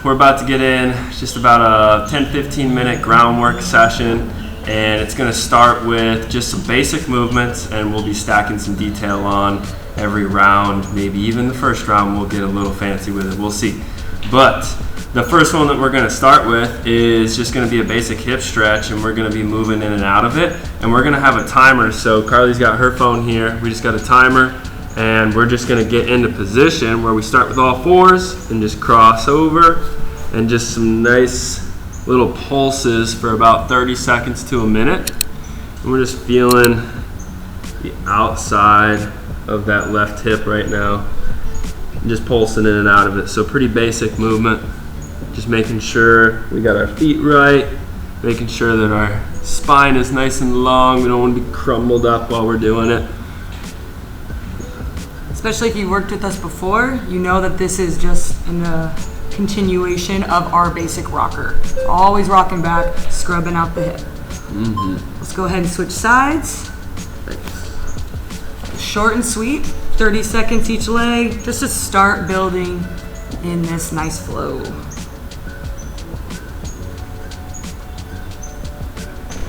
we're about to get in just about a 10-15 minute groundwork session, and it's going to start with just some basic movements, and we'll be stacking some detail on every round. Maybe even the first round we'll get a little fancy with it, we'll see. But the first one that we're going to start with is just going to be a basic hip stretch, and we're going to be moving in and out of it, and we're going to have a timer. So Carly's got her phone here, we just got a timer, and we're just going to get into position where we start with all fours and just cross over, and just some nice little pulses for about 30 seconds to a minute. And we're just feeling the outside of that left hip right now, just pulsing in and out of it. So pretty basic movement, just making sure we got our feet right, making sure that our spine is nice and long. We don't want to be crumbled up while we're doing it. Especially if you worked with us before, you know that this is just in the continuation of our basic rocker. Always rocking back, scrubbing out the hip. Let's go ahead and switch sides. Thanks. Short and sweet, 30 seconds each leg, just to start building in this nice flow.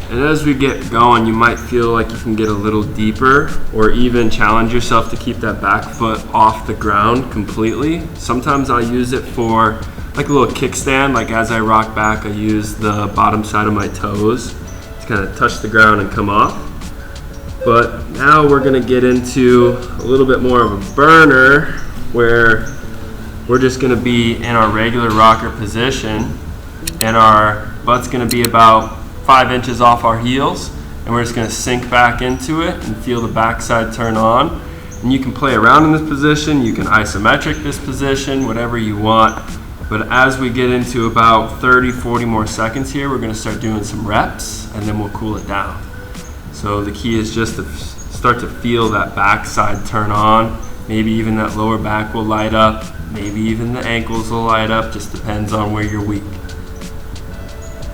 And as we get going, you might feel like you can get a little deeper, or even challenge yourself to keep that back foot off the ground completely. Sometimes I'll use it for like a little kickstand, like as I rock back, I use the bottom side of my toes to kind of touch the ground and come off. But now we're gonna get into a little bit more of a burner, where we're just gonna be in our regular rocker position, and our butt's gonna be about 5 inches off our heels, and we're just going to sink back into it and feel the backside turn on. And you can play around in this position, you can isometric this position, whatever you want. But as we get into about 30-40 more seconds here, we're going to start doing some reps, and then we'll cool it down. So the key is just to start to feel that backside turn on. Maybe even that lower back will light up, maybe even the ankles will light up, just depends on where you're weak.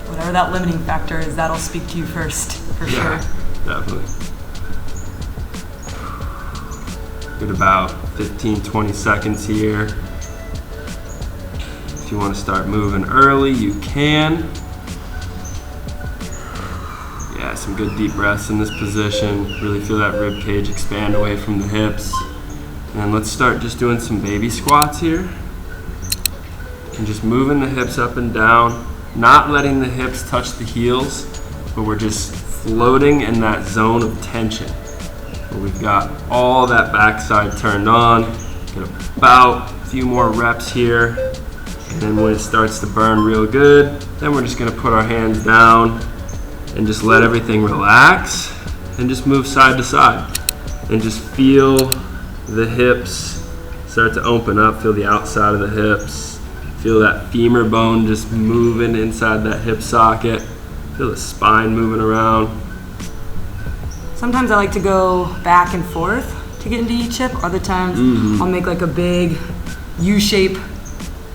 Whatever that limiting factor is, that'll speak to you first, for sure. Definitely. Get about 15-20 seconds here. If you want to start moving early, you can. Yeah, some good deep breaths in this position. Really feel that rib cage expand away from the hips. And then let's start just doing some baby squats here. And just moving the hips up and down. Not letting the hips touch the heels, but we're just floating in that zone of tension where we've got all that backside turned on. Get about a few more reps here, and then when it starts to burn real good, then we're just going to put our hands down and just let everything relax, and just move side to side and just feel the hips start to open up. Feel the outside of the hips. Feel that femur bone just moving inside that hip socket. Feel the spine moving around. Sometimes I like to go back and forth to get into each hip. Other times I'll make like a big U-shape,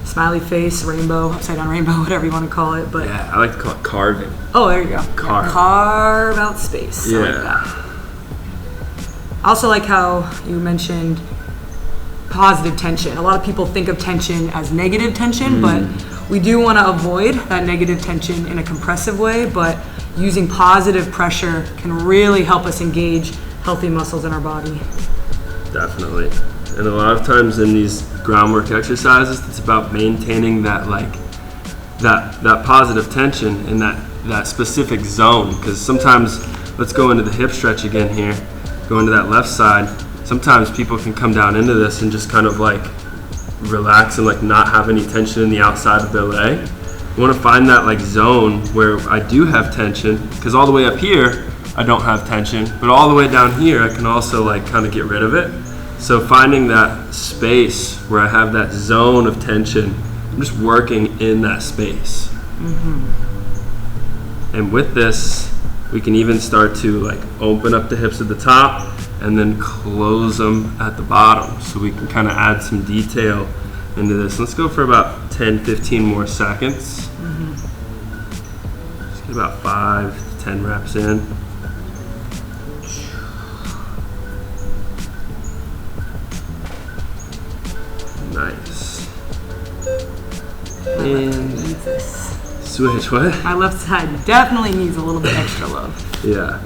smiley face, rainbow, upside down rainbow, whatever you want to call it. But yeah, I like to call it carving. Oh, there you go. Carve. Yeah, carve out space. Yeah. I like that. I also like how you mentioned positive tension. A lot of people think of tension as negative tension, but we do want to avoid that negative tension in a compressive way, but using positive pressure can really help us engage healthy muscles in our body. Definitely. And a lot of times in these groundwork exercises, it's about maintaining that that positive tension in that specific zone, because sometimes, let's go into the hip stretch again here, go into that left side. Sometimes people can come down into this and just kind of like relax and like not have any tension in the outside of their leg. You want to find that like zone where I do have tension, because all the way up here I don't have tension, but all the way down here I can also like kind of get rid of it. So finding that space where I have that zone of tension, I'm just working in that space. And with this, we can even start to like open up the hips at the top and then close them at the bottom, so we can kind of add some detail into this. Let's go for about 10-15 more seconds. Just get about 5 to 10 reps in. Nice. And needs this. switch, what? My left side definitely needs a little bit extra love. Yeah.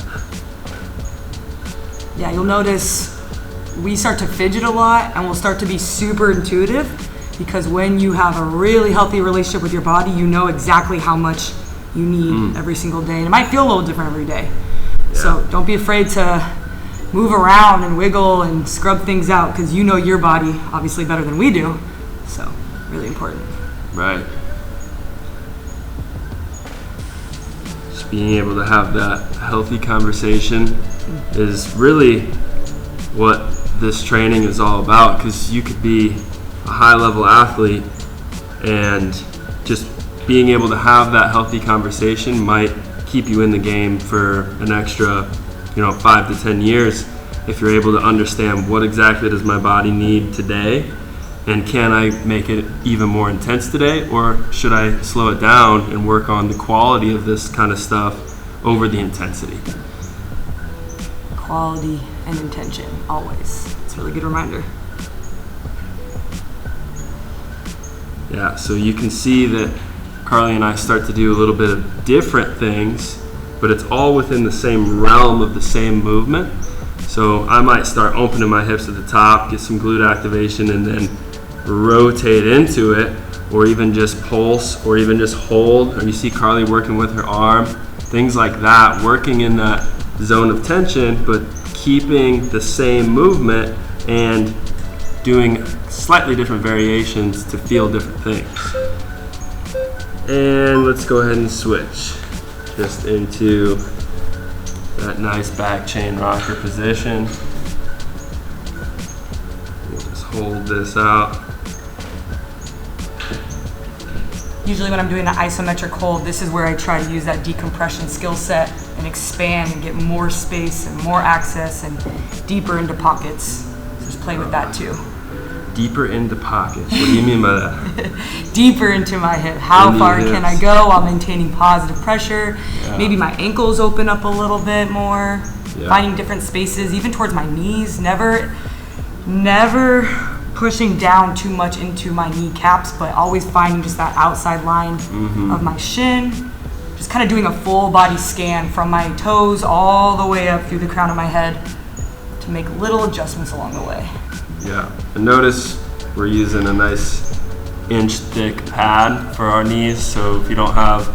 Yeah, you'll notice we start to fidget a lot and we'll start to be super intuitive, because when you have a really healthy relationship with your body, you know exactly how much you need every single day. And it might feel a little different every day. Yeah. So don't be afraid to move around and wiggle and scrub things out, because you know your body obviously better than we do. So really important. Right. Just being able to have that healthy conversation is really what this training is all about, because you could be a high-level athlete and just being able to have that healthy conversation might keep you in the game for an extra 5 to 10 years if you're able to understand what exactly does my body need today, and can I make it even more intense today, or should I slow it down and work on the quality of this kind of stuff over the intensity. Quality and intention, always. It's a really good reminder. Yeah, so you can see that Carly and I start to do a little bit of different things, but it's all within the same realm of the same movement. So I might start opening my hips at the top, get some glute activation, and then rotate into it, or even just pulse, or even just hold. Or you see Carly working with her arm, things like that, working in that zone of tension, but keeping the same movement and doing slightly different variations to feel different things. And let's go ahead and switch just into that nice back chain rocker position. We'll just hold this out. Usually when I'm doing the isometric hold, this is where I try to use that decompression skill set and expand and get more space and more access and deeper into pockets. So just play with that too. Deeper into pockets. What do you mean by that? Deeper into my hip. How far can I go while maintaining positive pressure? Yeah. Maybe my ankles open up a little bit more. Yeah. Finding different spaces, even towards my knees. Never pushing down too much into my kneecaps, but always finding just that outside line of my shin. Just kind of doing a full body scan from my toes all the way up through the crown of my head to make little adjustments along the way. Yeah, and notice we're using a nice inch thick pad for our knees, so if you don't have,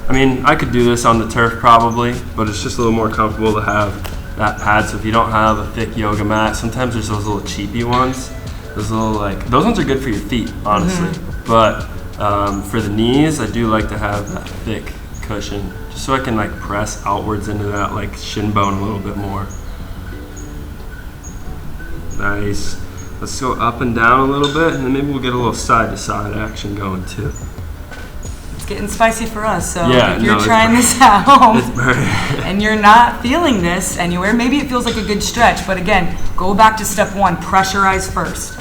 I could do this on the turf probably, but it's just a little more comfortable to have that pad. So if you don't have a thick yoga mat, sometimes there's those little cheapy ones. Those ones are good for your feet, honestly. But for the knees, I do like to have that thick cushion, just so I can press outwards into that shin bone a little bit more. Nice. Let's go up and down a little bit, and then maybe we'll get a little side-to-side action going too. It's getting spicy for us, so if you're trying this at home and you're not feeling this anywhere, maybe it feels like a good stretch, but again, go back to step one, pressurize first.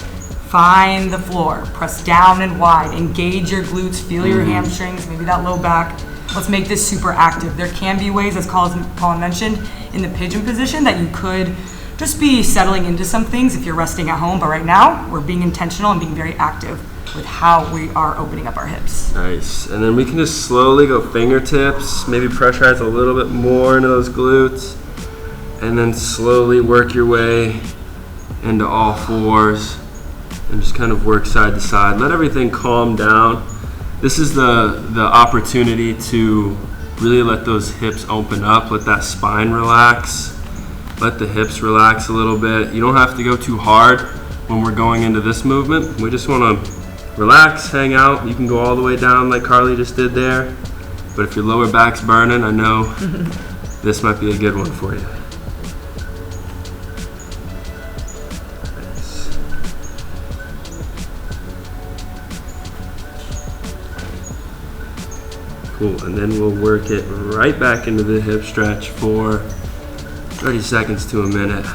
Find the floor, press down and wide, engage your glutes, feel your hamstrings, maybe that low back. Let's make this super active. There can be ways, as Colin mentioned, in the pigeon position that you could just be settling into some things if you're resting at home, but right now we're being intentional and being very active with how we are opening up our hips. Nice. And then we can just slowly go fingertips, maybe pressurize a little bit more into those glutes, and then slowly work your way into all fours and just kind of work side to side. Let everything calm down. This is the opportunity to really let those hips open up, let that spine relax. Let the hips relax a little bit. You don't have to go too hard when we're going into this movement. We just want to relax, hang out. You can go all the way down like Carly just did there. But if your lower back's burning, I know this might be a good one for you. Nice. Cool, and then we'll work it right back into the hip stretch for 30 seconds to a minute.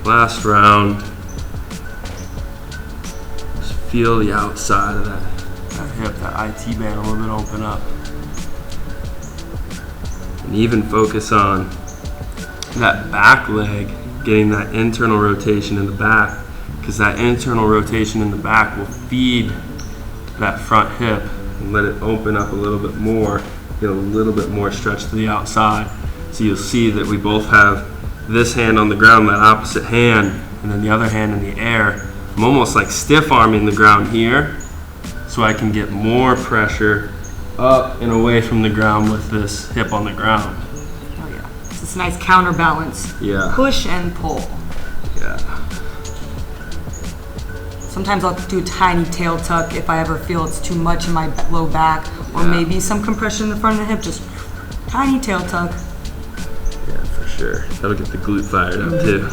Last round. Just feel the outside of that hip, that IT band a little bit open up. And even focus on that back leg, getting that internal rotation in the back, because that internal rotation in the back will feed that front hip and let it open up a little bit more, get a little bit more stretch to the outside. So you'll see that we both have this hand on the ground, that opposite hand, and then the other hand in the air. I'm almost like stiff arming the ground here so I can get more pressure up and away from the ground with this hip on the ground. Oh yeah, it's this nice counterbalance. Yeah. Push and pull. Yeah. Sometimes I'll do a tiny tail tuck if I ever feel it's too much in my low back, or Yeah. maybe some compression in the front of the hip, just tiny tail tuck. Yeah, for sure. That'll get the glute fired up too.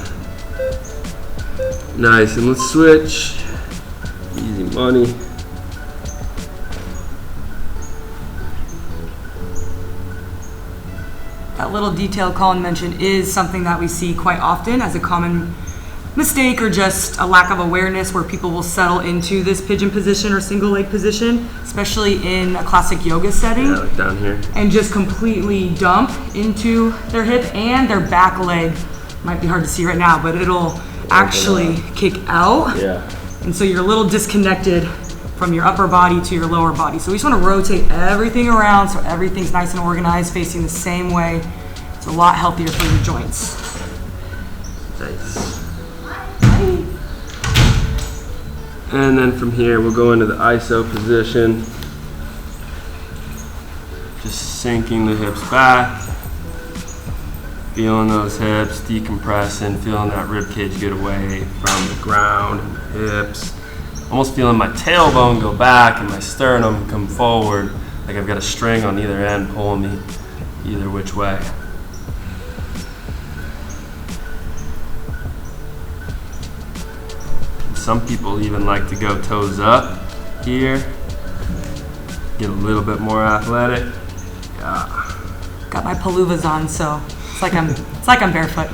Nice, and let's switch. Easy money. That little detail Colin mentioned is something that we see quite often as a common mistake or just a lack of awareness, where people will settle into this pigeon position or single leg position, especially in a classic yoga setting. Yeah, like down here. And just completely dump into their hip, and their back leg might be hard to see right now, but it'll actually kick out. Yeah. And so you're a little disconnected from your upper body to your lower body. So we just want to rotate everything around so everything's nice and organized, facing the same way. It's a lot healthier for your joints. Nice. And then from here, we'll go into the ISO position. Just sinking the hips back. Feeling those hips, decompressing, feeling that rib cage get away from the ground and the hips. Almost feeling my tailbone go back and my sternum come forward, like I've got a string on either end pulling me either which way. Some people even like to go toes up here, get a little bit more athletic. Yeah. Got my paluvas on, so it's like I'm barefoot.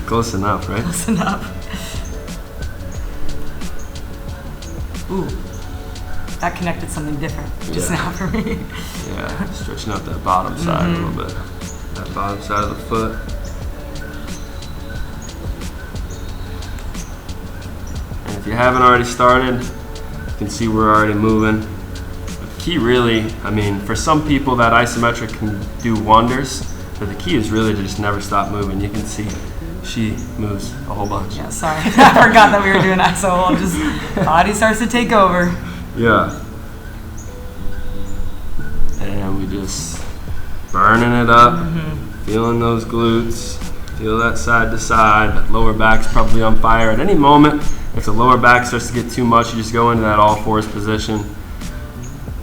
Close enough, right? Close enough. Ooh, that connected something different just now for me. Yeah, stretching out that bottom side a little bit. That bottom side of the foot. And if you haven't already started, you can see we're already moving. The key really, I mean, for some people that isometric can do wonders, but the key is really to just never stop moving. You can see she moves a whole bunch. Yeah, sorry. I forgot that we were doing ISO. Body starts to take over. Yeah. And we just burning it up, feeling those glutes, feel that side to side. That lower back's probably on fire at any moment. If the lower back starts to get too much, you just go into that all fours position.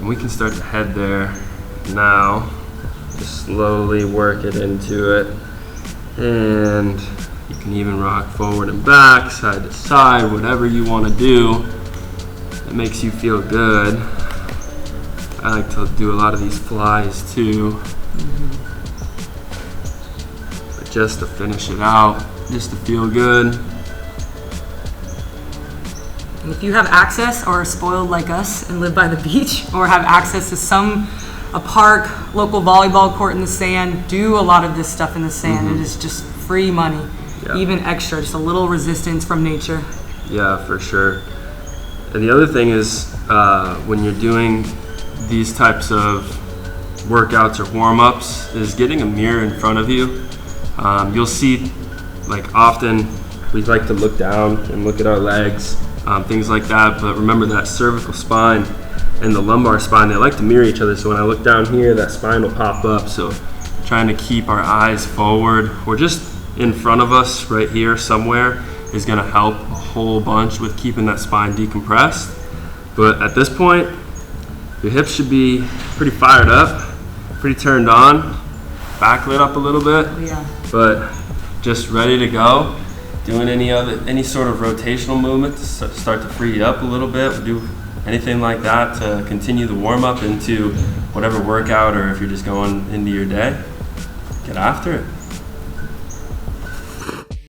And we can start to head there now. Just slowly work it into it. And you can even rock forward and back, side to side, whatever you want to do that makes you feel good. I like to do a lot of these flies too. But just to finish it out, just to feel good. And if you have access or are spoiled like us and live by the beach, or have access to a park, local volleyball court in the sand, do a lot of this stuff in the sand. It is just free money, even extra, just a little resistance from nature. Yeah, for sure. And the other thing is when you're doing these types of workouts or warm-ups, is getting a mirror in front of you. You'll see, like, often we like to look down and look at our legs, things like that, but remember that cervical spine and the lumbar spine, they like to mirror each other. So when I look down here, that spine will pop up. So trying to keep our eyes forward or just in front of us right here somewhere is going to help a whole bunch with keeping that spine decompressed. But at this point, your hips should be pretty fired up, pretty turned on, back lit up a little bit, but just ready to go. Doing any sort of rotational movement to start to free you up a little bit. We'll do anything like that to continue the warm up into whatever workout, or if you're just going into your day, get after it.